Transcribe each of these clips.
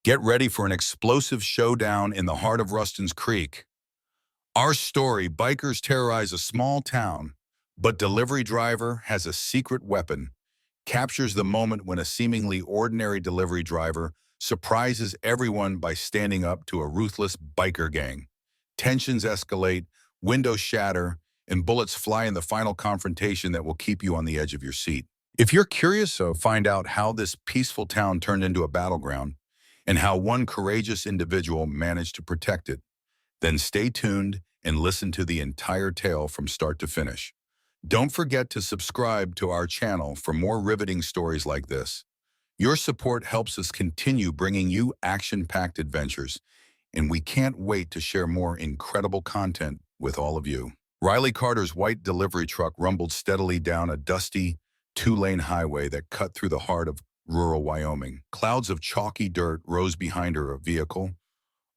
Get ready for an explosive showdown in the heart of Ruston's Creek. Our story, bikers terrorize a small town, but delivery driver has a secret weapon, captures the moment when a seemingly ordinary delivery driver surprises everyone by standing up to a ruthless biker gang. Tensions escalate, windows shatter, and bullets fly in the final confrontation that will keep you on the edge of your seat. If you're curious to find out how this peaceful town turned into a battleground and how one courageous individual managed to protect it, then stay tuned and listen to the entire tale from start to finish. Don't forget to subscribe to our channel for more riveting stories like this. Your support helps us continue bringing you action-packed adventures, and we can't wait to share more incredible content with all of you. Riley Carter's white delivery truck rumbled steadily down a dusty, two-lane highway that cut through the heart of rural Wyoming. Clouds of chalky dirt rose behind her vehicle,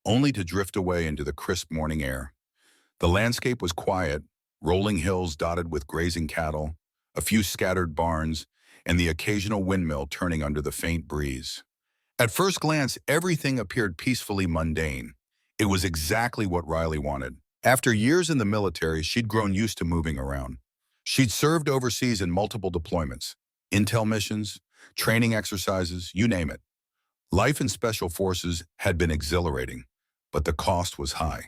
only to drift away into the crisp morning air. The landscape was quiet, rolling hills dotted with grazing cattle, a few scattered barns, and the occasional windmill turning under the faint breeze. At first glance, everything appeared peacefully mundane. It was exactly what Riley wanted. After years in the military, she'd grown used to moving around. She'd served overseas in multiple deployments, intel missions, training exercises, you name it. Life in special forces had been exhilarating, but the cost was high.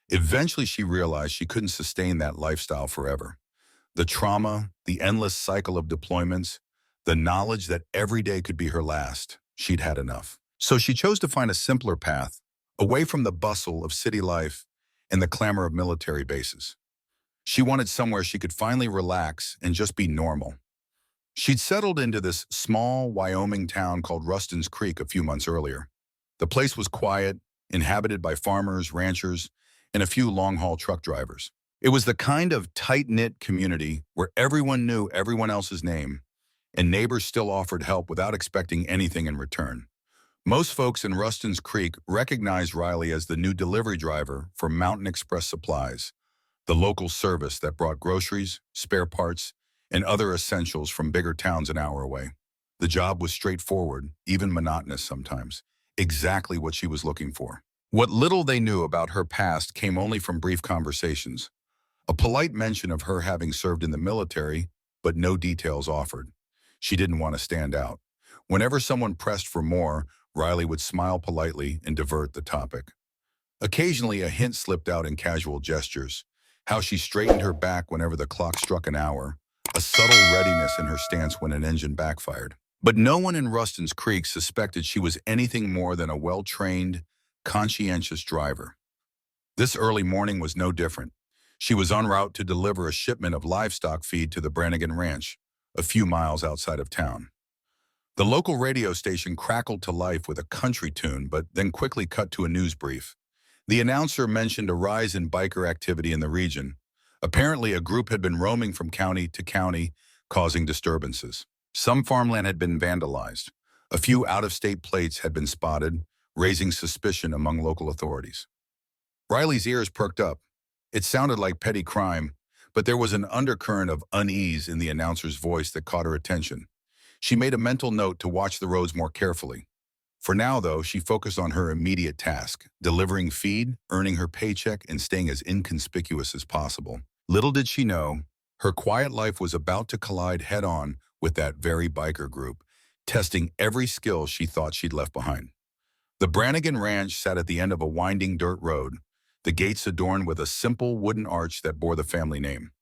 Eventually, she realized she couldn't sustain that lifestyle forever. The trauma, the endless cycle of deployments, the knowledge that every day could be her last, she'd had enough. So she chose to find a simpler path, away from the bustle of city life and the clamor of military bases. She wanted somewhere she could finally relax and just be normal. She'd settled into this small Wyoming town called Ruston's Creek a few months earlier. The place was quiet, inhabited by farmers, ranchers, and a few long-haul truck drivers. It was the kind of tight-knit community where everyone knew everyone else's name, and neighbors still offered help without expecting anything in return. Most folks in Ruston's Creek recognized Riley as the new delivery driver for Mountain Express Supplies, the local service that brought groceries, spare parts, and other essentials from bigger towns an hour away. The job was straightforward, even monotonous sometimes, exactly what she was looking for. What little they knew about her past came only from brief conversations, a polite mention of her having served in the military, but no details offered. She didn't want to stand out. Whenever someone pressed for more, Riley would smile politely and divert the topic. Occasionally, a hint slipped out in casual gestures, how she straightened her back whenever the clock struck an hour, a subtle readiness in her stance when an engine backfired. But no one in Ruston's Creek suspected she was anything more than a well-trained, conscientious driver. This early morning was no different. She was en route to deliver a shipment of livestock feed to the Brannigan Ranch, a few miles outside of town. The local radio station crackled to life with a country tune, but then quickly cut to a news brief. The announcer mentioned a rise in biker activity in the region. Apparently, a group had been roaming from county to county, causing disturbances. Some farmland had been vandalized. A few out-of-state plates had been spotted, raising suspicion among local authorities. Riley's ears perked up. It sounded like petty crime, but there was an undercurrent of unease in the announcer's voice that caught her attention. She made a mental note to watch the roads more carefully. For now, though, she focused on her immediate task, delivering feed, earning her paycheck, and staying as inconspicuous as possible. Little did she know, her quiet life was about to collide head-on with that very biker group, testing every skill she thought she'd left behind. The Brannigan Ranch sat at the end of a winding dirt road, the gates adorned with a simple wooden arch that bore the family name.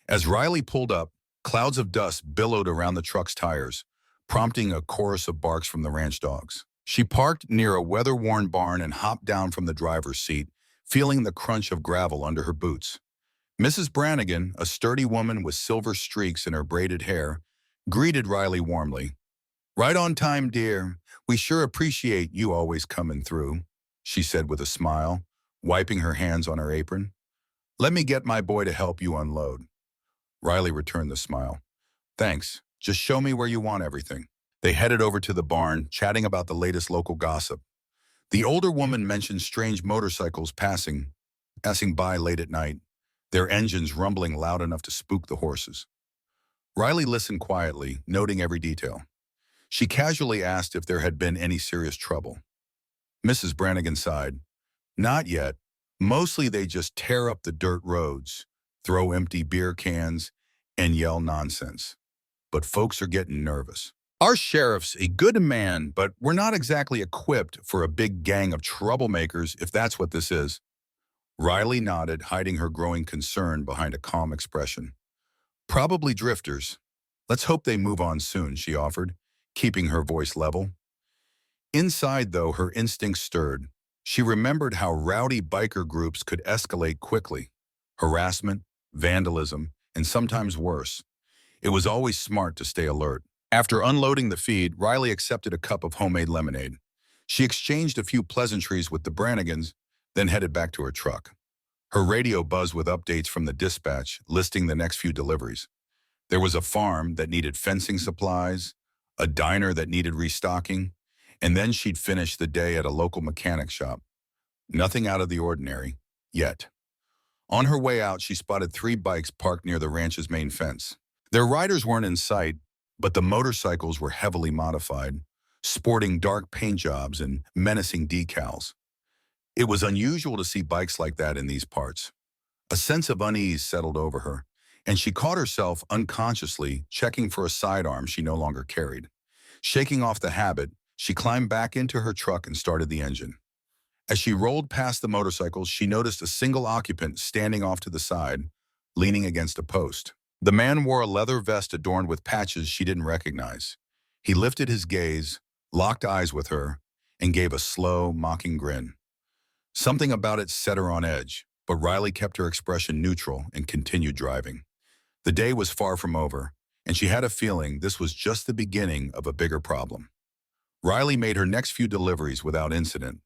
As Riley pulled up, clouds of dust billowed around the truck's tires, prompting a chorus of barks from the ranch dogs. She parked near a weather-worn barn and hopped down from the driver's seat, feeling the crunch of gravel under her boots. Mrs. Brannigan, a sturdy woman with silver streaks in her braided hair, greeted Riley warmly. "Right on time, dear. We sure appreciate you always coming through," she said with a smile, wiping her hands on her apron. "Let me get my boy to help you unload." Riley returned the smile. "Thanks. Just show me where you want everything." They headed over to the barn, chatting about the latest local gossip. The older woman mentioned strange motorcycles passing by late at night, their engines rumbling loud enough to spook the horses. Riley listened quietly, noting every detail. She casually asked if there had been any serious trouble. Mrs. Brannigan sighed. Not yet. Mostly they just tear up the dirt roads, throw empty beer cans, and yell nonsense. But folks are getting nervous. Our sheriff's a good man, but we're not exactly equipped for a big gang of troublemakers if that's what this is. Riley nodded, hiding her growing concern behind a calm expression. Probably drifters. Let's hope they move on soon, she offered, keeping her voice level. Inside, though, her instincts stirred. She remembered how rowdy biker groups could escalate quickly. Harassment, vandalism, and sometimes worse. It was always smart to stay alert. After unloading the feed, Riley accepted a cup of homemade lemonade. She exchanged a few pleasantries with the Brannigans, then headed back to her truck. Her radio buzzed with updates from the dispatch, listing the next few deliveries. There was a farm that needed fencing supplies, a diner that needed restocking, and then she'd finish the day at a local mechanic shop. Nothing out of the ordinary, yet. On her way out, she spotted 3 bikes parked near the ranch's main fence. Their riders weren't in sight, but the motorcycles were heavily modified, sporting dark paint jobs and menacing decals. It was unusual to see bikes like that in these parts. A sense of unease settled over her, and she caught herself unconsciously checking for a sidearm she no longer carried. Shaking off the habit, she climbed back into her truck and started the engine. As she rolled past the motorcycles, she noticed a single occupant standing off to the side, leaning against a post. The man wore a leather vest adorned with patches she didn't recognize. He lifted his gaze, locked eyes with her, and gave a slow, mocking grin. Something about it set her on edge, but Riley kept her expression neutral and continued driving. The day was far from over, and she had a feeling this was just the beginning of a bigger problem. Riley made her next few deliveries without incident,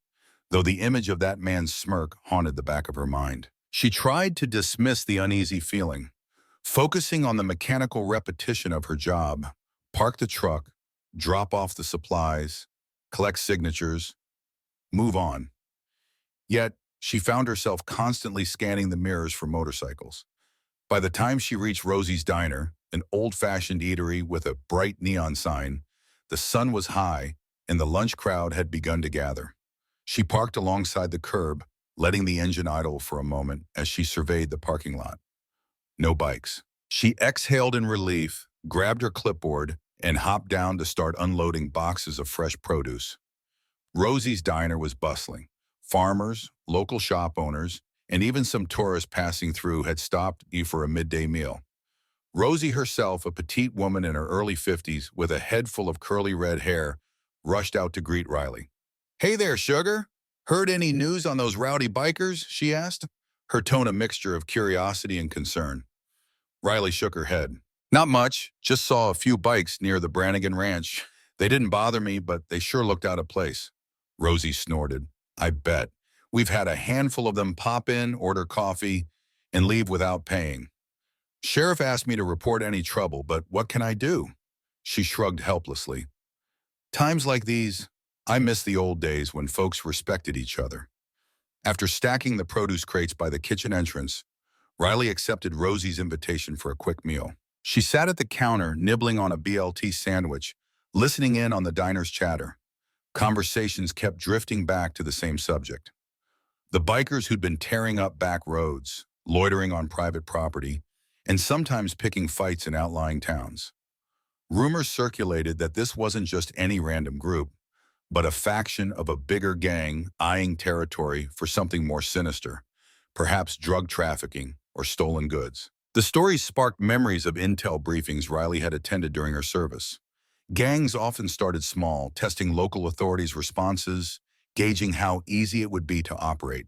though the image of that man's smirk haunted the back of her mind. She tried to dismiss the uneasy feeling, focusing on the mechanical repetition of her job: park the truck, drop off the supplies, collect signatures, move on. Yet, she found herself constantly scanning the mirrors for motorcycles. By the time she reached Rosie's Diner, an old-fashioned eatery with a bright neon sign, the sun was high and the lunch crowd had begun to gather. She parked alongside the curb, letting the engine idle for a moment as she surveyed the parking lot. No bikes. She exhaled in relief, grabbed her clipboard, and hopped down to start unloading boxes of fresh produce. Rosie's Diner was bustling. Farmers, local shop owners, and even some tourists passing through had stopped for a midday meal. Rosie herself, a petite woman in her early 50s with a head full of curly red hair, rushed out to greet Riley. "Hey there, sugar. Heard any news on those rowdy bikers?" she asked, her tone a mixture of curiosity and concern. Riley shook her head. "Not much. Just saw a few bikes near the Brannigan Ranch. They didn't bother me, but they sure looked out of place." Rosie snorted. "I bet. We've had a handful of them pop in, order coffee, and leave without paying. Sheriff asked me to report any trouble, but what can I do?" She shrugged helplessly. "Times like these, I miss the old days when folks respected each other." After stacking the produce crates by the kitchen entrance, Riley accepted Rosie's invitation for a quick meal. She sat at the counter, nibbling on a BLT sandwich, listening in on the diner's chatter. Conversations kept drifting back to the same subject. The bikers who'd been tearing up back roads, loitering on private property, and sometimes picking fights in outlying towns. Rumors circulated that this wasn't just any random group, but a faction of a bigger gang eyeing territory for something more sinister, perhaps drug trafficking or stolen goods. The stories sparked memories of intel briefings Riley had attended during her service. Gangs often started small, testing local authorities' responses, gauging how easy it would be to operate.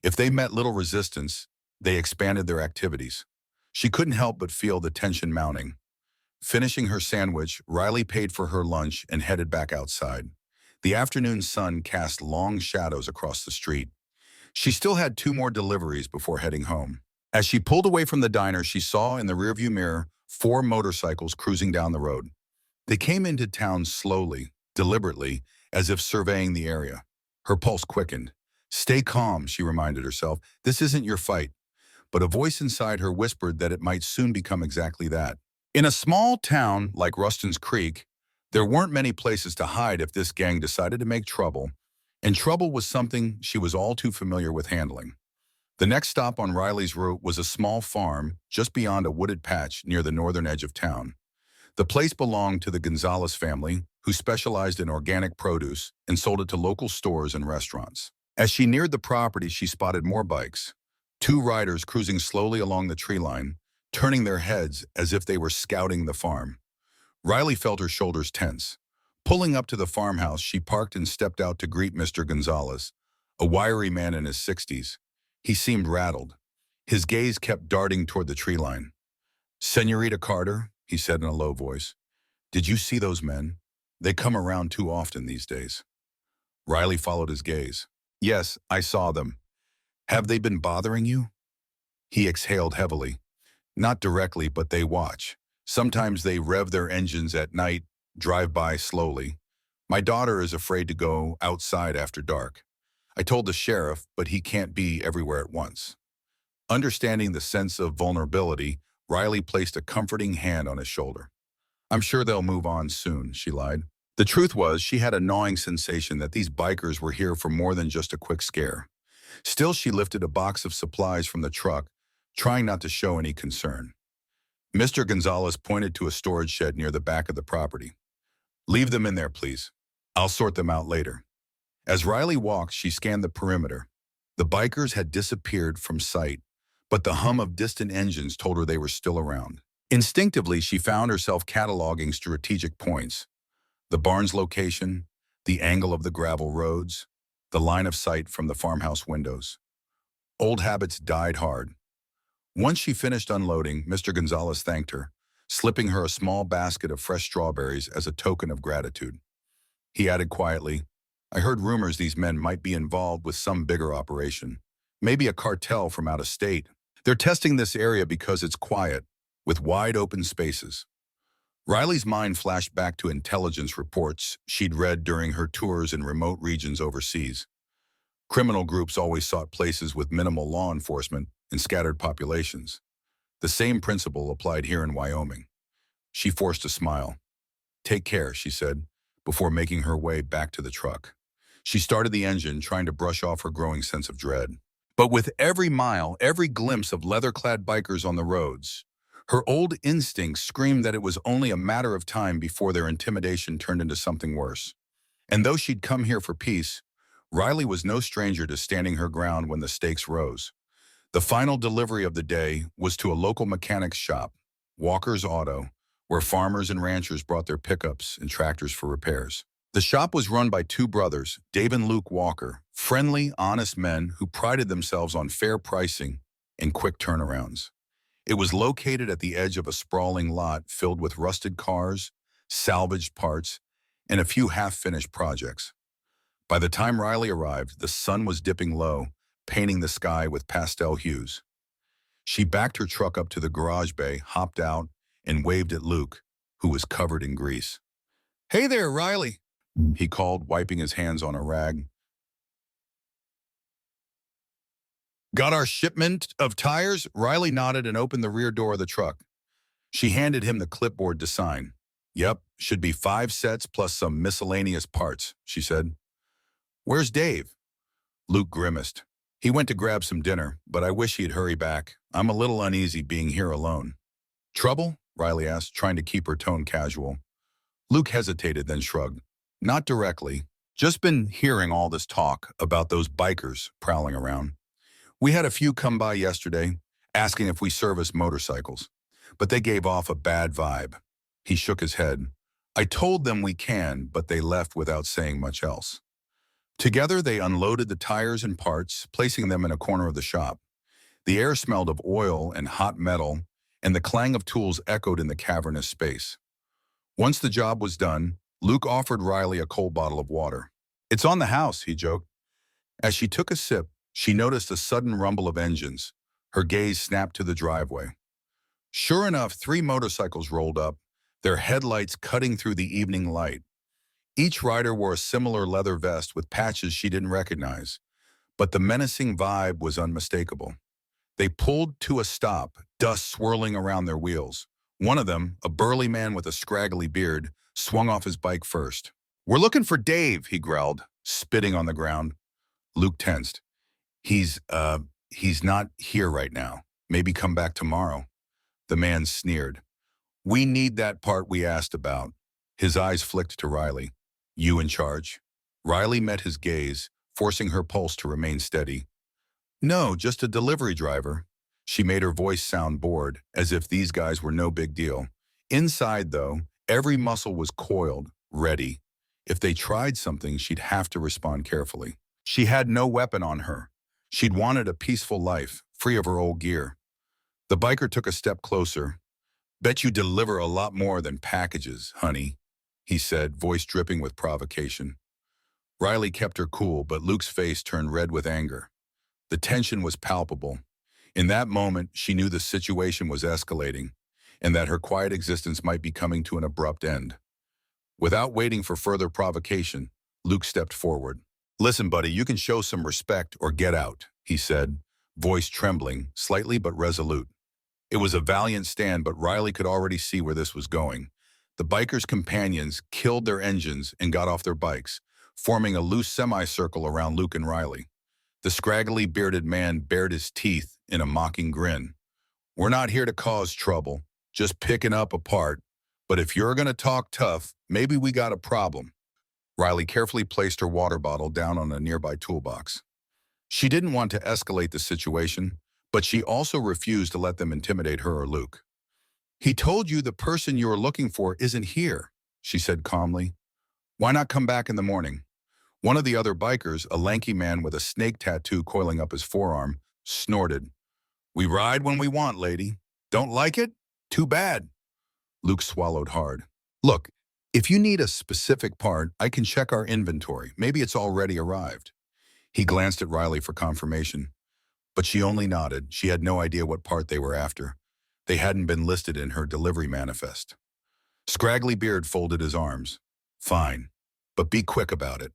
If they met little resistance, they expanded their activities. She couldn't help but feel the tension mounting. Finishing her sandwich, Riley paid for her lunch and headed back outside. The afternoon sun cast long shadows across the street. She still had 2 more deliveries before heading home. As she pulled away from the diner, she saw in the rearview mirror 4 motorcycles cruising down the road. They came into town slowly, deliberately, as if surveying the area. Her pulse quickened. "Stay calm," she reminded herself. "This isn't your fight." But a voice inside her whispered that it might soon become exactly that. In a small town like Ruston's Creek, there weren't many places to hide if this gang decided to make trouble, And trouble was something she was all too familiar with handling. The next stop on Riley's route was a small farm just beyond a wooded patch near the northern edge of town. The place belonged to the Gonzalez family, who specialized in organic produce and sold it to local stores and restaurants. As she neared the property, she spotted more bikes, two riders cruising slowly along the tree line, turning their heads as if they were scouting the farm. Riley felt her shoulders tense. Pulling up to the farmhouse, she parked and stepped out to greet Mr. Gonzalez, a wiry man in his 60s. He seemed rattled. His gaze kept darting toward the tree line. "Senorita Carter," he said in a low voice, "did you see those men? They come around too often these days." Riley followed his gaze. "Yes, I saw them. Have they been bothering you?" He exhaled heavily. "Not directly, but they watch. Sometimes they rev their engines at night, drive by slowly. My daughter is afraid to go outside after dark. I told the sheriff, but he can't be everywhere at once." Understanding the sense of vulnerability, Riley placed a comforting hand on his shoulder. "I'm sure they'll move on soon," she lied. The truth was, she had a gnawing sensation that these bikers were here for more than just a quick scare. Still, she lifted a box of supplies from the truck, trying not to show any concern. Mr. Gonzalez pointed to a storage shed near the back of the property. "Leave them in there, please. I'll sort them out later." As Riley walked, she scanned the perimeter. The bikers had disappeared from sight, but the hum of distant engines told her they were still around. Instinctively, she found herself cataloging strategic points: the barn's location, the angle of the gravel roads, the line of sight from the farmhouse windows. Old habits died hard. Once she finished unloading, Mr. Gonzalez thanked her, slipping her a small basket of fresh strawberries as a token of gratitude. He added quietly, "I heard rumors these men might be involved with some bigger operation, maybe a cartel from out of state. They're testing this area because it's quiet, with wide open spaces." Riley's mind flashed back to intelligence reports she'd read during her tours in remote regions overseas. Criminal groups always sought places with minimal law enforcement and scattered populations. The same principle applied here in Wyoming. She forced a smile. "Take care," she said, before making her way back to the truck. She started the engine, trying to brush off her growing sense of dread. But with every mile, every glimpse of leather-clad bikers on the roads, her old instincts screamed that it was only a matter of time before their intimidation turned into something worse. And though she'd come here for peace, Riley was no stranger to standing her ground when the stakes rose. The final delivery of the day was to a local mechanic's shop, Walker's Auto, where farmers and ranchers brought their pickups and tractors for repairs. The shop was run by two brothers, Dave and Luke Walker, friendly, honest men who prided themselves on fair pricing and quick turnarounds. It was located at the edge of a sprawling lot filled with rusted cars, salvaged parts, and a few half-finished projects. By the time Riley arrived, the sun was dipping low, painting the sky with pastel hues. She backed her truck up to the garage bay, hopped out, and waved at Luke, who was covered in grease. "Hey there, Riley," he called, wiping his hands on a rag. "Got our shipment of tires?" Riley nodded and opened the rear door of the truck. She handed him the clipboard to sign. "Yep, should be 5 sets plus some miscellaneous parts," she said. "Where's Dave?" Luke grimaced. "He went to grab some dinner, but I wish he'd hurry back. I'm a little uneasy being here alone." "Trouble?" Riley asked, trying to keep her tone casual. Luke hesitated, then shrugged. "Not directly. Just been hearing all this talk about those bikers prowling around. We had a few come by yesterday, asking if we service motorcycles, but they gave off a bad vibe." He shook his head. "I told them we can, but they left without saying much else." Together, they unloaded the tires and parts, placing them in a corner of the shop. The air smelled of oil and hot metal, and the clang of tools echoed in the cavernous space. Once the job was done, Luke offered Riley a cold bottle of water. "It's on the house," he joked. As she took a sip, she noticed a sudden rumble of engines. Her gaze snapped to the driveway. Sure enough, 3 motorcycles rolled up, their headlights cutting through the evening light. Each rider wore a similar leather vest with patches she didn't recognize, but the menacing vibe was unmistakable. They pulled to a stop, dust swirling around their wheels. One of them, a burly man with a scraggly beard, swung off his bike first. "We're looking for Dave," he growled. spitting on the ground. Luke tensed. He's, uh, he's not here right now. Maybe come back tomorrow. The man sneered. We need that part we asked about. His eyes flicked to Riley. You in charge? Riley met his gaze, forcing her pulse to remain steady. No, just a delivery driver. She made her voice sound bored, as if these guys were no big deal. Inside, though, every muscle was coiled, ready. If they tried something, she'd have to respond carefully. She had no weapon on her. She'd wanted a peaceful life, free of her old gear. The biker took a step closer. Bet you deliver a lot more than packages, honey, he said, voice dripping with provocation. Riley kept her cool, but Luke's face turned red with anger. The tension was palpable. In that moment, she knew the situation was escalating, and that her quiet existence might be coming to an abrupt end. Without waiting for further provocation, Luke stepped forward. Listen, buddy, you can show some respect or get out, he said, voice trembling, slightly but resolute. It was a valiant stand, but Riley could already see where this was going. The bikers' companions killed their engines and got off their bikes, forming a loose semicircle around Luke and Riley. The scraggly bearded man bared his teeth in a mocking grin. We're not here to cause trouble, just picking up a part. But if you're going to talk tough, maybe we got a problem. Riley carefully placed her water bottle down on a nearby toolbox. She didn't want to escalate the situation, but she also refused to let them intimidate her or Luke. He told you the person you were looking for isn't here, she said calmly. Why not come back in the morning? One of the other bikers, a lanky man with a snake tattoo coiling up his forearm, snorted. We ride when we want, lady. Don't like it? Too bad. Luke swallowed hard. Look, if you need a specific part, I can check our inventory. Maybe it's already arrived. He glanced at Riley for confirmation, but she only nodded. She had no idea what part they were after. They hadn't been listed in her delivery manifest. Scraggly Beard folded his arms. Fine, but be quick about it.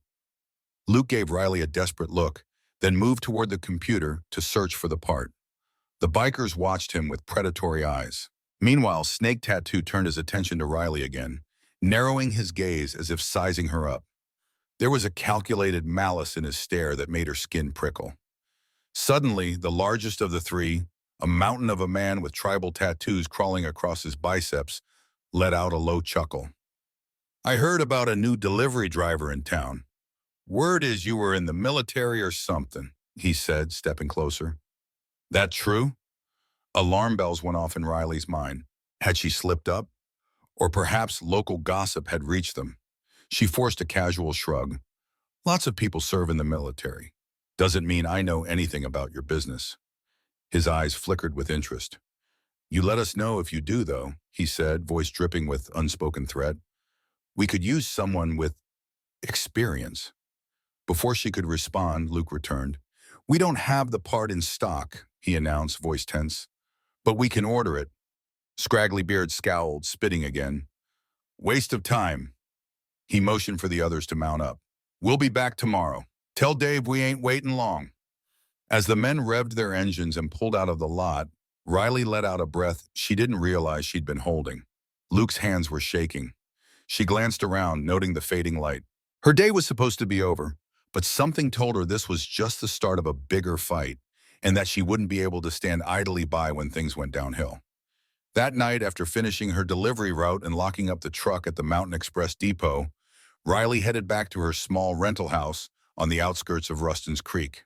Luke gave Riley a desperate look, then moved toward the computer to search for the part. The bikers watched him with predatory eyes. Meanwhile, Snake Tattoo turned his attention to Riley again, narrowing his gaze as if sizing her up. There was a calculated malice in his stare that made her skin prickle. Suddenly, the largest of the three, a mountain of a man with tribal tattoos crawling across his biceps, let out a low chuckle. I heard about a new delivery driver in town. Word is you were in the military or something, he said, stepping closer. That true? Alarm bells went off in Riley's mind. Had she slipped up? Or perhaps local gossip had reached them. She forced a casual shrug. Lots of people serve in the military. Doesn't mean I know anything about your business. His eyes flickered with interest. You let us know if you do, though, he said, voice dripping with unspoken threat. We could use someone with experience. Before she could respond, Luke returned. We don't have the part in stock, he announced, voice tense. But we can order it. Scraggly Beard scowled, spitting again. Waste of time. He motioned for the others to mount up. We'll be back tomorrow. Tell Dave we ain't waiting long. As the men revved their engines and pulled out of the lot, Riley let out a breath she didn't realize she'd been holding. Luke's hands were shaking. She glanced around, noting the fading light. Her day was supposed to be over, but something told her this was just the start of a bigger fight, and that she wouldn't be able to stand idly by when things went downhill. That night, after finishing her delivery route and locking up the truck at the Mountain Express depot, Riley headed back to her small rental house on the outskirts of Ruston's Creek.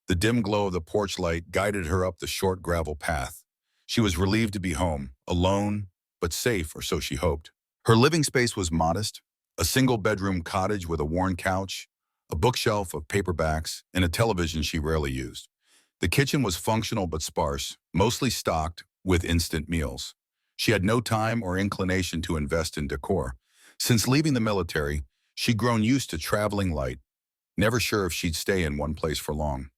The dim glow of the porch light guided her up the short gravel path. She was relieved to be home, alone, but safe, or so she hoped. Her living space was modest, a single-bedroom cottage with a worn couch, a bookshelf of paperbacks, and a television she rarely used. The kitchen was functional but sparse, mostly stocked with instant meals. She had no time or inclination to invest in decor. Since leaving the military, she'd grown used to traveling light, never sure if she'd stay in one place for long.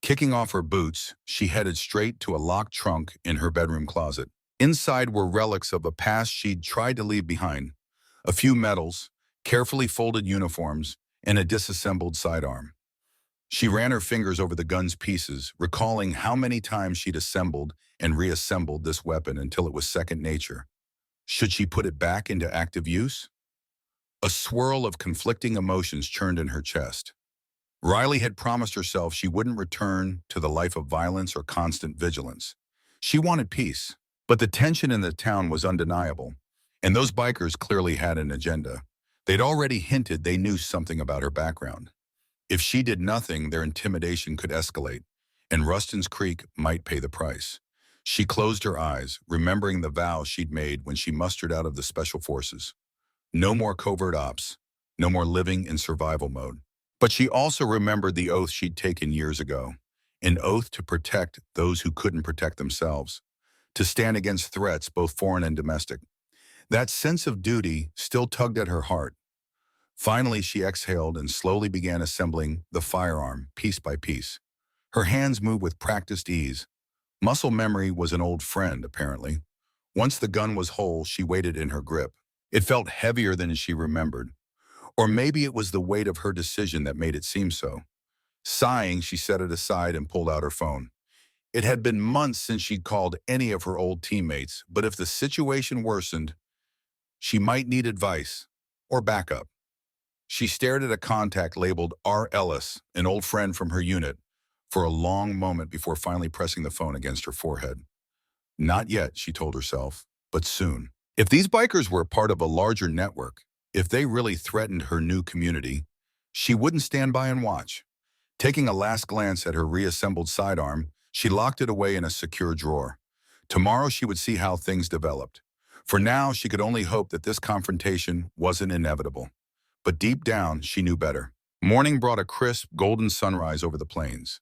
Kicking off her boots, she headed straight to a locked trunk in her bedroom closet. Inside were relics of a past she'd tried to leave behind. A few medals, carefully folded uniforms, and a disassembled sidearm. She ran her fingers over the gun's pieces, recalling how many times she'd assembled and reassembled this weapon until it was second nature. Should she put it back into active use? A swirl of conflicting emotions churned in her chest. Riley had promised herself she wouldn't return to the life of violence or constant vigilance. She wanted peace, but the tension in the town was undeniable, and those bikers clearly had an agenda. They'd already hinted they knew something about her background. If she did nothing, their intimidation could escalate, and Ruston's Creek might pay the price. She closed her eyes, remembering the vow she'd made when she mustered out of the special forces. No more covert ops, no more living in survival mode. But she also remembered the oath she'd taken years ago, an oath to protect those who couldn't protect themselves, to stand against threats, both foreign and domestic. That sense of duty still tugged at her heart. Finally, she exhaled and slowly began assembling the firearm, piece by piece. Her hands moved with practiced ease. Muscle memory was an old friend, apparently. Once the gun was whole, she waited in her grip. It felt heavier than she remembered. Or maybe it was the weight of her decision that made it seem so. Sighing, she set it aside and pulled out her phone. It had been months since she'd called any of her old teammates, but if the situation worsened, she might need advice or backup. She stared at a contact labeled R. Ellis, an old friend from her unit, for a long moment before finally pressing the phone against her forehead. Not yet, she told herself, but soon. If these bikers were part of a larger network, if they really threatened her new community, she wouldn't stand by and watch. Taking a last glance at her reassembled sidearm, she locked it away in a secure drawer. Tomorrow she would see how things developed. For now, she could only hope that this confrontation wasn't inevitable. But deep down, she knew better. Morning brought a crisp, golden sunrise over the plains.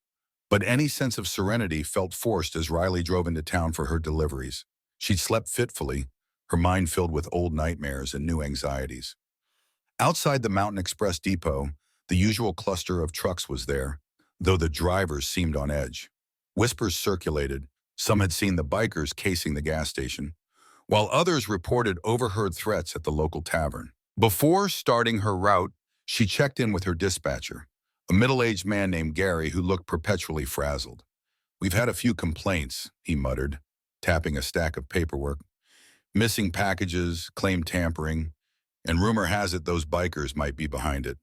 But any sense of serenity felt forced as Riley drove into town for her deliveries. She'd slept fitfully, her mind filled with old nightmares and new anxieties. Outside the Mountain Express depot, the usual cluster of trucks was there, though the drivers seemed on edge. Whispers circulated. Some had seen the bikers casing the gas station, while others reported overheard threats at the local tavern. Before starting her route, she checked in with her dispatcher, a middle-aged man named Gary who looked perpetually frazzled. "We've had a few complaints," he muttered, tapping a stack of paperwork. "Missing packages, claim tampering, and rumor has it those bikers might be behind it."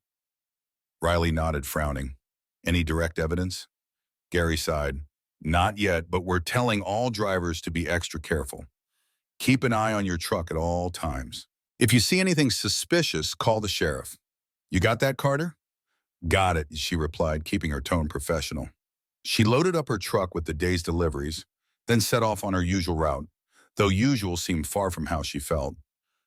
Riley nodded, frowning. "Any direct evidence?" Gary sighed. "Not yet, but we're telling all drivers to be extra careful. Keep an eye on your truck at all times. If you see anything suspicious, call the sheriff." "You got that, Carter?" "Got it," she replied, keeping her tone professional. She loaded up her truck with the day's deliveries, then set off on her usual route, though usual seemed far from how she felt.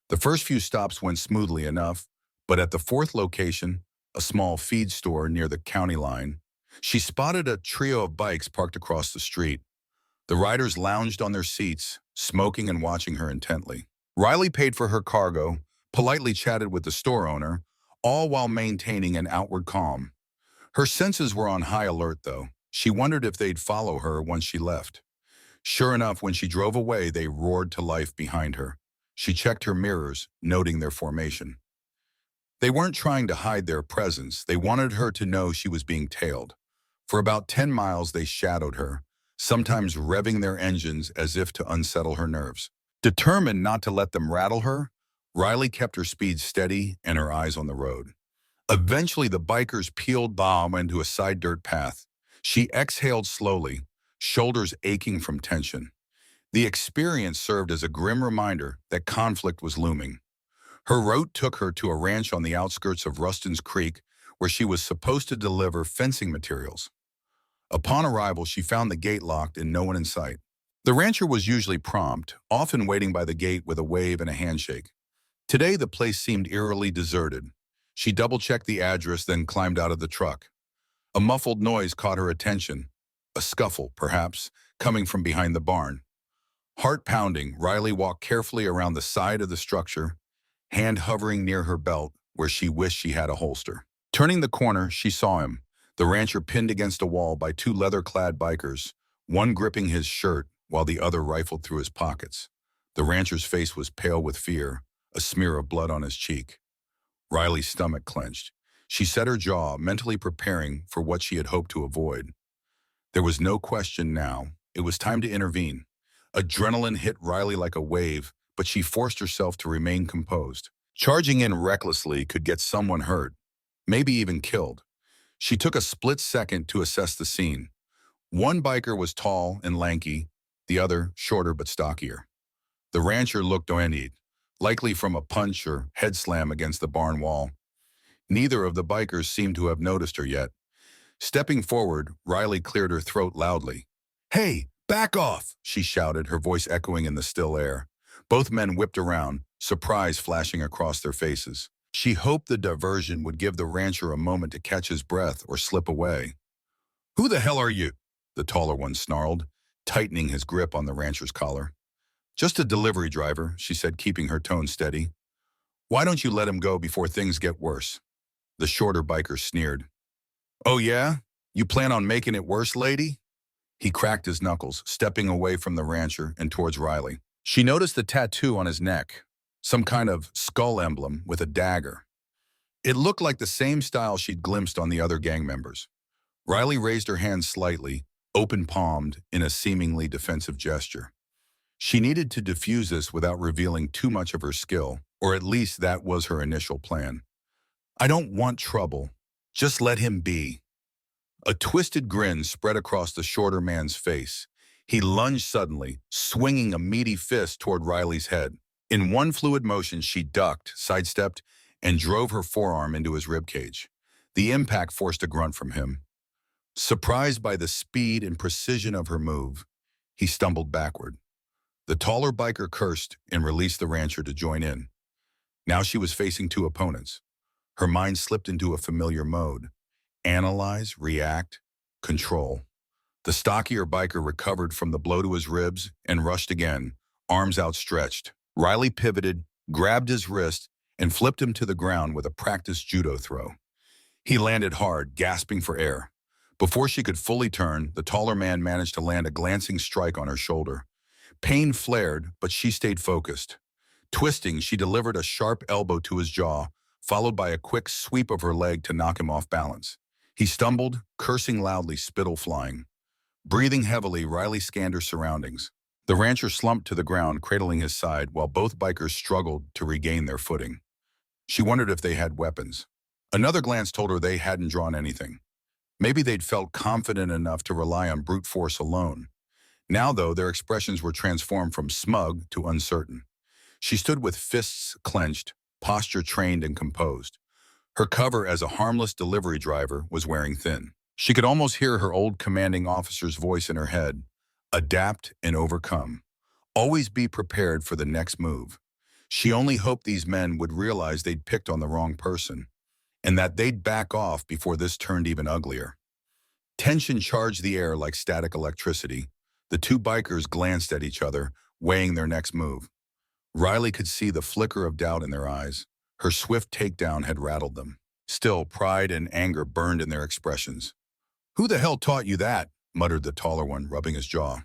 The first few stops went smoothly enough, but at the fourth location, a small feed store near the county line, she spotted a trio of bikes parked across the street. The riders lounged on their seats, smoking and watching her intently. Riley paid for her cargo, politely chatted with the store owner, all while maintaining an outward calm. Her senses were on high alert, though. She wondered if they'd follow her once she left. Sure enough, when she drove away, they roared to life behind her. She checked her mirrors, noting their formation. They weren't trying to hide their presence. They wanted her to know she was being tailed. For about 10 miles, they shadowed her, sometimes revving their engines as if to unsettle her nerves. Determined not to let them rattle her, Riley kept her speed steady and her eyes on the road. Eventually, the bikers peeled bomb into a side dirt path. She exhaled slowly, shoulders aching from tension. The experience served as a grim reminder that conflict was looming. Her route took her to a ranch on the outskirts of Ruston's Creek, where she was supposed to deliver fencing materials. Upon arrival, she found the gate locked and no one in sight. The rancher was usually prompt, often waiting by the gate with a wave and a handshake. Today, the place seemed eerily deserted. She double-checked the address, then climbed out of the truck. A muffled noise caught her attention. A scuffle, perhaps, coming from behind the barn. Heart pounding, Riley walked carefully around the side of the structure, hand hovering near her belt where she wished she had a holster. Turning the corner, she saw him, the rancher pinned against a wall by two leather-clad bikers, one gripping his shirt while the other rifled through his pockets. The rancher's face was pale with fear, a smear of blood on his cheek. Riley's stomach clenched. She set her jaw, mentally preparing for what she had hoped to avoid. There was no question now. It was time to intervene. Adrenaline hit Riley like a wave, but she forced herself to remain composed. Charging in recklessly could get someone hurt, maybe even killed. She took a split second to assess the scene. One biker was tall and lanky, the other shorter but stockier. The rancher looked winded, likely from a punch or head slam against the barn wall. Neither of the bikers seemed to have noticed her yet. Stepping forward, Riley cleared her throat loudly. "Hey, back off!" she shouted, her voice echoing in the still air. Both men whipped around, surprise flashing across their faces. She hoped the diversion would give the rancher a moment to catch his breath or slip away. "Who the hell are you?" the taller one snarled, tightening his grip on the rancher's collar. "Just a delivery driver," she said, keeping her tone steady. "Why don't you let him go before things get worse?" The shorter biker sneered. "Oh yeah? You plan on making it worse, lady?" He cracked his knuckles, stepping away from the rancher and towards Riley. She noticed the tattoo on his neck, some kind of skull emblem with a dagger. It looked like the same style she'd glimpsed on the other gang members. Riley raised her hand slightly, open-palmed in a seemingly defensive gesture. She needed to defuse this without revealing too much of her skill, or at least that was her initial plan. "I don't want trouble. Just let him be." A twisted grin spread across the shorter man's face. He lunged suddenly, swinging a meaty fist toward Riley's head. In one fluid motion, she ducked, sidestepped, and drove her forearm into his ribcage. The impact forced a grunt from him. Surprised by the speed and precision of her move, he stumbled backward. The taller biker cursed and released the rancher to join in. Now she was facing two opponents. Her mind slipped into a familiar mode. Analyze, react, control. The stockier biker recovered from the blow to his ribs and rushed again, arms outstretched. Riley pivoted, grabbed his wrist, and flipped him to the ground with a practiced judo throw. He landed hard, gasping for air. Before she could fully turn, the taller man managed to land a glancing strike on her shoulder. Pain flared, but she stayed focused. Twisting, she delivered a sharp elbow to his jaw, followed by a quick sweep of her leg to knock him off balance. He stumbled, cursing loudly, spittle flying. Breathing heavily, Riley scanned her surroundings. The rancher slumped to the ground, cradling his side, while both bikers struggled to regain their footing. She wondered if they had weapons. Another glance told her they hadn't drawn anything. Maybe they'd felt confident enough to rely on brute force alone. Now, though, their expressions were transformed from smug to uncertain. She stood with fists clenched, posture trained and composed. Her cover as a harmless delivery driver was wearing thin. She could almost hear her old commanding officer's voice in her head. Adapt and overcome. Always be prepared for the next move. She only hoped these men would realize they'd picked on the wrong person, and that they'd back off before this turned even uglier. Tension charged the air like static electricity. The two bikers glanced at each other, weighing their next move. Riley could see the flicker of doubt in their eyes. Her swift takedown had rattled them. Still, pride and anger burned in their expressions. "Who the hell taught you that?" muttered the taller one, rubbing his jaw.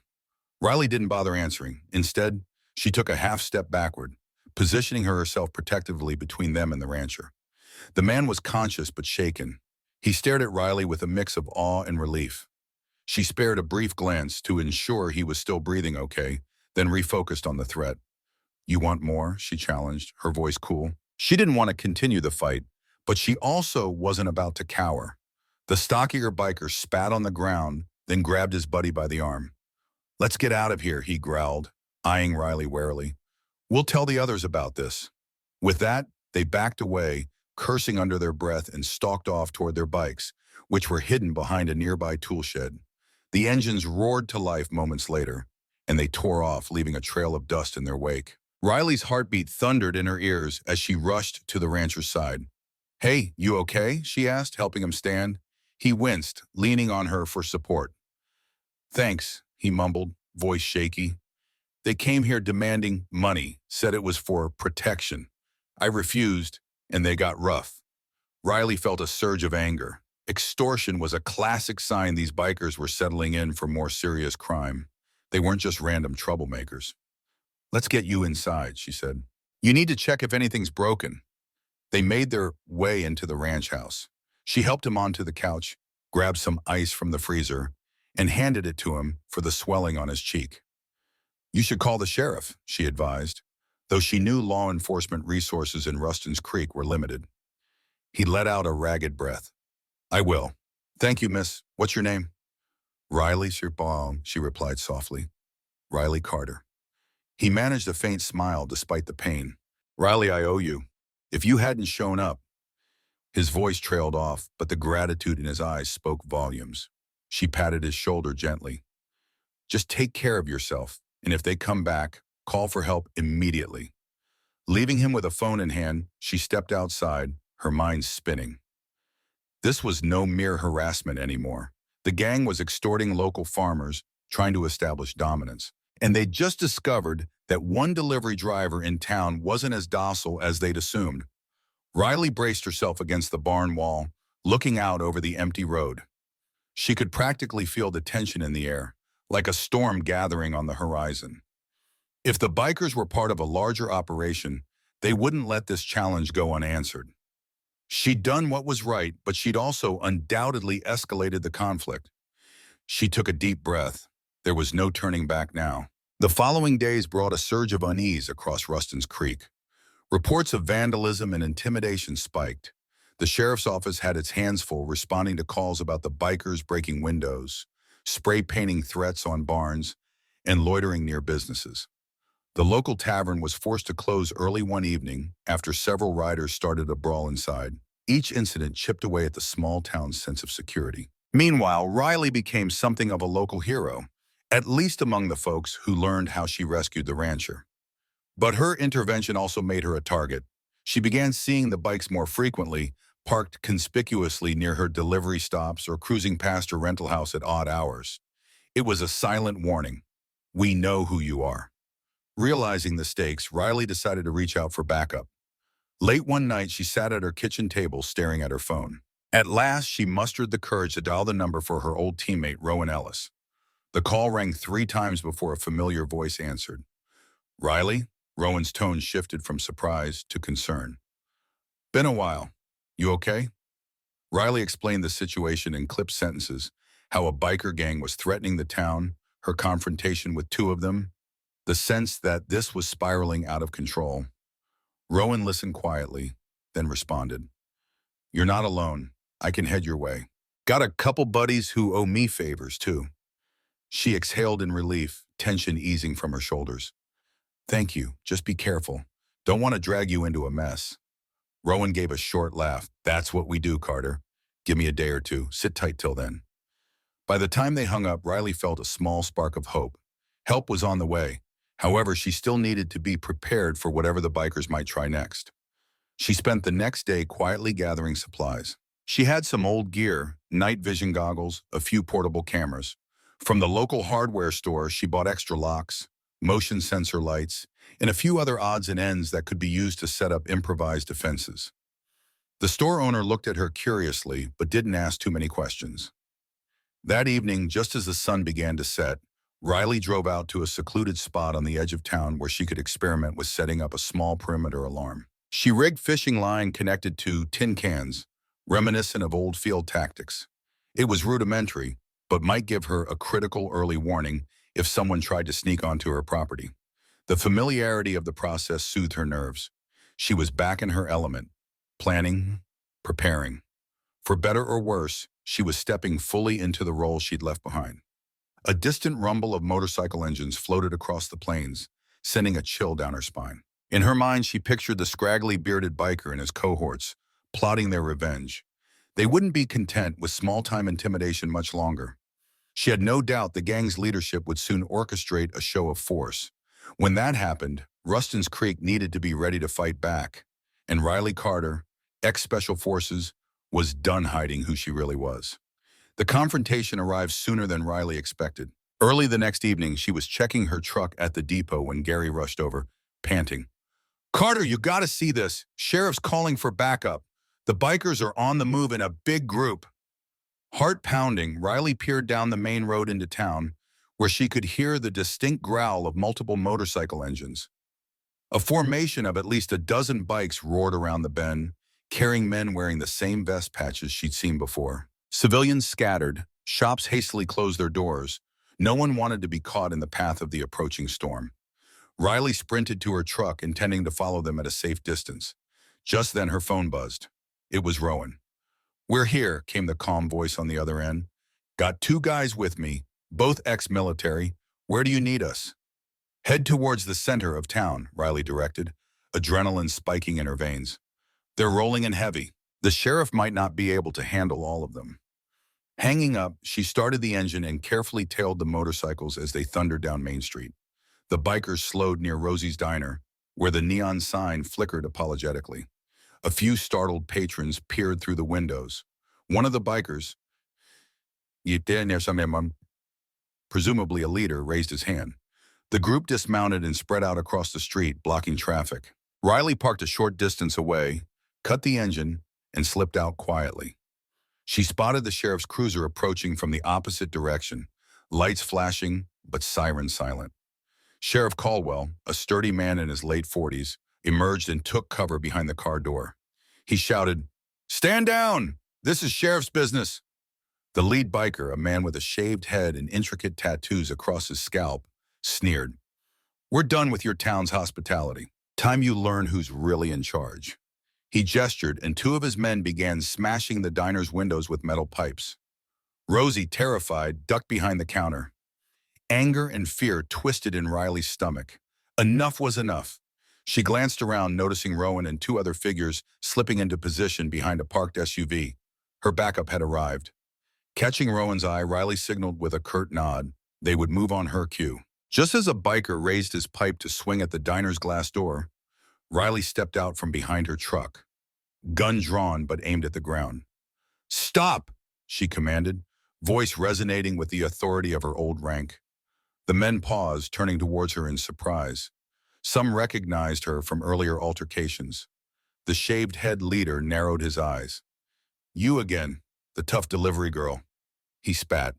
Riley didn't bother answering. Instead, she took a half step backward, positioning herself protectively between them and the rancher. The man was conscious but shaken. He stared at Riley with a mix of awe and relief. She spared a brief glance to ensure he was still breathing okay, then refocused on the threat. "You want more?" she challenged, her voice cool. She didn't want to continue the fight, but she also wasn't about to cower. The stockier biker spat on the ground, then grabbed his buddy by the arm. "Let's get out of here," he growled, eyeing Riley warily. "We'll tell the others about this." With that, they backed away, cursing under their breath, and stalked off toward their bikes, which were hidden behind a nearby tool shed. The engines roared to life moments later, and they tore off, leaving a trail of dust in their wake. Riley's heartbeat thundered in her ears as she rushed to the rancher's side. "Hey, you okay?" she asked, helping him stand. He winced, leaning on her for support. "Thanks," he mumbled, voice shaky. "They came here demanding money, said it was for protection. I refused, and they got rough." Riley felt a surge of anger. Extortion was a classic sign these bikers were settling in for more serious crime. They weren't just random troublemakers. "Let's get you inside," she said. "You need to check if anything's broken." They made their way into the ranch house. She helped him onto the couch, grabbed some ice from the freezer, and handed it to him for the swelling on his cheek. "You should call the sheriff," she advised, though she knew law enforcement resources in Ruston's Creek were limited. He let out a ragged breath. "I will." Thank you, miss. What's your name? Riley Sirbaum, she replied softly. Riley Carter. He managed a faint smile despite the pain. Riley, I owe you. If you hadn't shown up, his voice trailed off, but the gratitude in his eyes spoke volumes. She patted his shoulder gently. Just take care of yourself, and if they come back, call for help immediately. Leaving him with a phone in hand, she stepped outside, her mind spinning. This was no mere harassment anymore. The gang was extorting local farmers, trying to establish dominance. And they'd just discovered that one delivery driver in town wasn't as docile as they'd assumed. Riley braced herself against the barn wall, looking out over the empty road. She could practically feel the tension in the air, like a storm gathering on the horizon. If the bikers were part of a larger operation, they wouldn't let this challenge go unanswered. She'd done what was right, but she'd also undoubtedly escalated the conflict. She took a deep breath. There was no turning back now. The following days brought a surge of unease across Ruston's Creek. Reports of vandalism and intimidation spiked. The sheriff's office had its hands full responding to calls about the bikers breaking windows, spray painting threats on barns, and loitering near businesses. The local tavern was forced to close early one evening after several riders started a brawl inside. Each incident chipped away at the small town's sense of security. Meanwhile, Riley became something of a local hero, at least among the folks who learned how she rescued the rancher. But her intervention also made her a target. She began seeing the bikes more frequently, parked conspicuously near her delivery stops or cruising past her rental house at odd hours. It was a silent warning. We know who you are. Realizing the stakes, Riley decided to reach out for backup. Late one night, she sat at her kitchen table staring at her phone. At last, she mustered the courage to dial the number for her old teammate, Rowan Ellis. The call rang 3 times before a familiar voice answered. Riley? Rowan's tone shifted from surprise to concern. Been a while. You okay? Riley explained the situation in clipped sentences, how a biker gang was threatening the town, her confrontation with 2 of them, the sense that this was spiraling out of control. Rowan listened quietly, then responded. You're not alone. I can head your way. Got a couple buddies who owe me favors, too. She exhaled in relief, tension easing from her shoulders. Thank you. Just be careful. Don't want to drag you into a mess. Rowan gave a short laugh. That's what we do, Carter. Give me a day or 2. Sit tight till then. By the time they hung up, Riley felt a small spark of hope. Help was on the way. However, she still needed to be prepared for whatever the bikers might try next. She spent the next day quietly gathering supplies. She had some old gear, night vision goggles, a few portable cameras. From the local hardware store, she bought extra locks, motion sensor lights, and a few other odds and ends that could be used to set up improvised defenses. The store owner looked at her curiously, but didn't ask too many questions. That evening, just as the sun began to set, Riley drove out to a secluded spot on the edge of town where she could experiment with setting up a small perimeter alarm. She rigged fishing line connected to tin cans, reminiscent of old field tactics. It was rudimentary, but might give her a critical early warning if someone tried to sneak onto her property. The familiarity of the process soothed her nerves. She was back in her element, planning, preparing. For better or worse, she was stepping fully into the role she'd left behind. A distant rumble of motorcycle engines floated across the plains, sending a chill down her spine. In her mind, she pictured the scraggly bearded biker and his cohorts, plotting their revenge. They wouldn't be content with small-time intimidation much longer. She had no doubt the gang's leadership would soon orchestrate a show of force. When that happened, Ruston's Creek needed to be ready to fight back. And Riley Carter, ex-Special Forces, was done hiding who she really was. The confrontation arrived sooner than Riley expected. Early the next evening, she was checking her truck at the depot when Gary rushed over, panting. Carter, you gotta see this. Sheriff's calling for backup. The bikers are on the move in a big group. Heart pounding, Riley peered down the main road into town, where she could hear the distinct growl of multiple motorcycle engines. A formation of at least a dozen bikes roared around the bend, carrying men wearing the same vest patches she'd seen before. Civilians scattered, shops hastily closed their doors. No one wanted to be caught in the path of the approaching storm. Riley sprinted to her truck, intending to follow them at a safe distance. Just then her phone buzzed. It was Rowan. "We're here," came the calm voice on the other end. "Got two guys with me, both ex-military. Where do you need us?" "Head towards the center of town," Riley directed, adrenaline spiking in her veins. "They're rolling in heavy. The sheriff might not be able to handle all of them." Hanging up, she started the engine and carefully tailed the motorcycles as they thundered down Main Street. The bikers slowed near Rosie's Diner, where the neon sign flickered apologetically. A few startled patrons peered through the windows. One of the bikers, presumably a leader, raised his hand. The group dismounted and spread out across the street, blocking traffic. Riley parked a short distance away, cut the engine, and slipped out quietly. She spotted the sheriff's cruiser approaching from the opposite direction, lights flashing, but sirens silent. Sheriff Caldwell, a sturdy man in his late 40s, emerged and took cover behind the car door. He shouted, "Stand down! This is sheriff's business." The lead biker, a man with a shaved head and intricate tattoos across his scalp, sneered, "We're done with your town's hospitality. Time you learn who's really in charge." He gestured, and two of his men began smashing the diner's windows with metal pipes. Rosie, terrified, ducked behind the counter. Anger and fear twisted in Riley's stomach. Enough was enough. She glanced around, noticing Rowan and two other figures slipping into position behind a parked SUV. Her backup had arrived. Catching Rowan's eye, Riley signaled with a curt nod. They would move on her cue. Just as a biker raised his pipe to swing at the diner's glass door, Riley stepped out from behind her truck, gun drawn but aimed at the ground. "Stop!" she commanded, voice resonating with the authority of her old rank. The men paused, turning towards her in surprise. Some recognized her from earlier altercations. The shaved head leader narrowed his eyes. "You again, the tough delivery girl." He spat.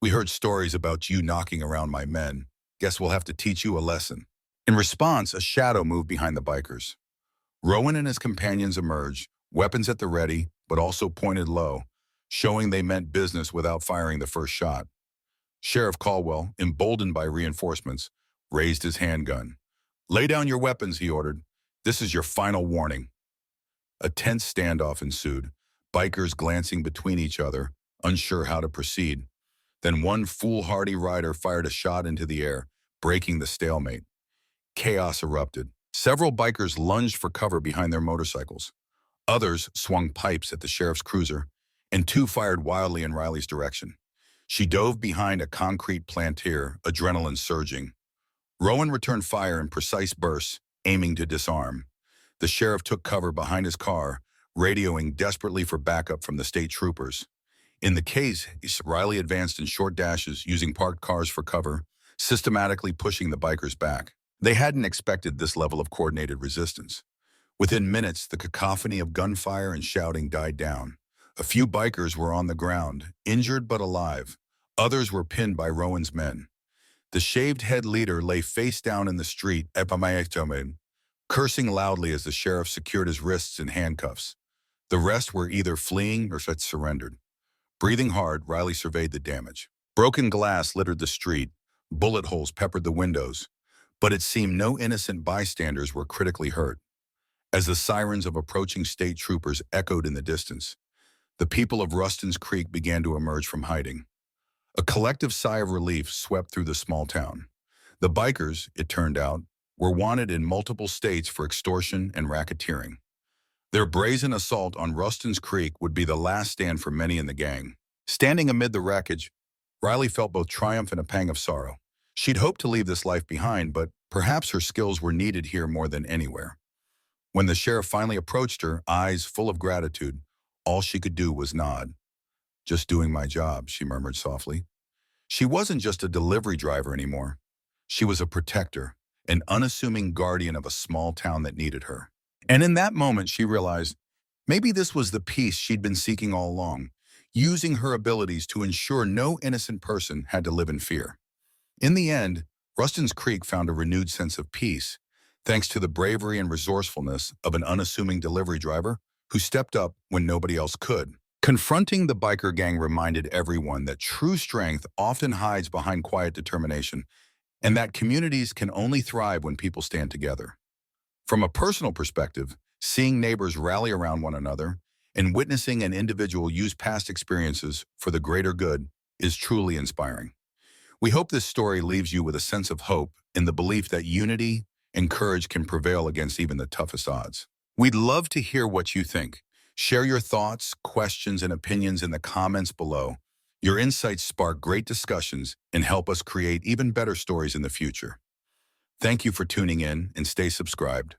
"We heard stories about you knocking around my men. Guess we'll have to teach you a lesson." In response, a shadow moved behind the bikers. Rowan and his companions emerged, weapons at the ready, but also pointed low, showing they meant business without firing the first shot. Sheriff Caldwell, emboldened by reinforcements, raised his handgun. "Lay down your weapons," he ordered. "This is your final warning." A tense standoff ensued, bikers glancing between each other, unsure how to proceed. Then one foolhardy rider fired a shot into the air, breaking the stalemate. Chaos erupted. Several bikers lunged for cover behind their motorcycles. Others swung pipes at the sheriff's cruiser, and two fired wildly in Riley's direction. She dove behind a concrete planter, adrenaline surging. Rowan returned fire in precise bursts, aiming to disarm. The sheriff took cover behind his car, radioing desperately for backup from the state troopers. In the case, Riley advanced in short dashes, using parked cars for cover, systematically pushing the bikers back. They hadn't expected this level of coordinated resistance. Within minutes, the cacophony of gunfire and shouting died down. A few bikers were on the ground, injured but alive. Others were pinned by Rowan's men. The shaved head leader lay face down in the street, cursing loudly as the sheriff secured his wrists in handcuffs. The rest were either fleeing or had surrendered. Breathing hard, Riley surveyed the damage. Broken glass littered the street. Bullet holes peppered the windows. But it seemed no innocent bystanders were critically hurt. As the sirens of approaching state troopers echoed in the distance, the people of Ruston's Creek began to emerge from hiding. A collective sigh of relief swept through the small town. The bikers, it turned out, were wanted in multiple states for extortion and racketeering. Their brazen assault on Ruston's Creek would be the last stand for many in the gang. Standing amid the wreckage, Riley felt both triumph and a pang of sorrow. She'd hoped to leave this life behind, but perhaps her skills were needed here more than anywhere. When the sheriff finally approached her, eyes full of gratitude, all she could do was nod. "Just doing my job," she murmured softly. She wasn't just a delivery driver anymore. She was a protector, an unassuming guardian of a small town that needed her. And in that moment, she realized maybe this was the peace she'd been seeking all along, using her abilities to ensure no innocent person had to live in fear. In the end, Ruston's Creek found a renewed sense of peace, thanks to the bravery and resourcefulness of an unassuming delivery driver who stepped up when nobody else could. Confronting the biker gang reminded everyone that true strength often hides behind quiet determination, and that communities can only thrive when people stand together. From a personal perspective, seeing neighbors rally around one another and witnessing an individual use past experiences for the greater good is truly inspiring. We hope this story leaves you with a sense of hope in the belief that unity and courage can prevail against even the toughest odds. We'd love to hear what you think. Share your thoughts, questions, and opinions in the comments below. Your insights spark great discussions and help us create even better stories in the future. Thank you for tuning in and stay subscribed.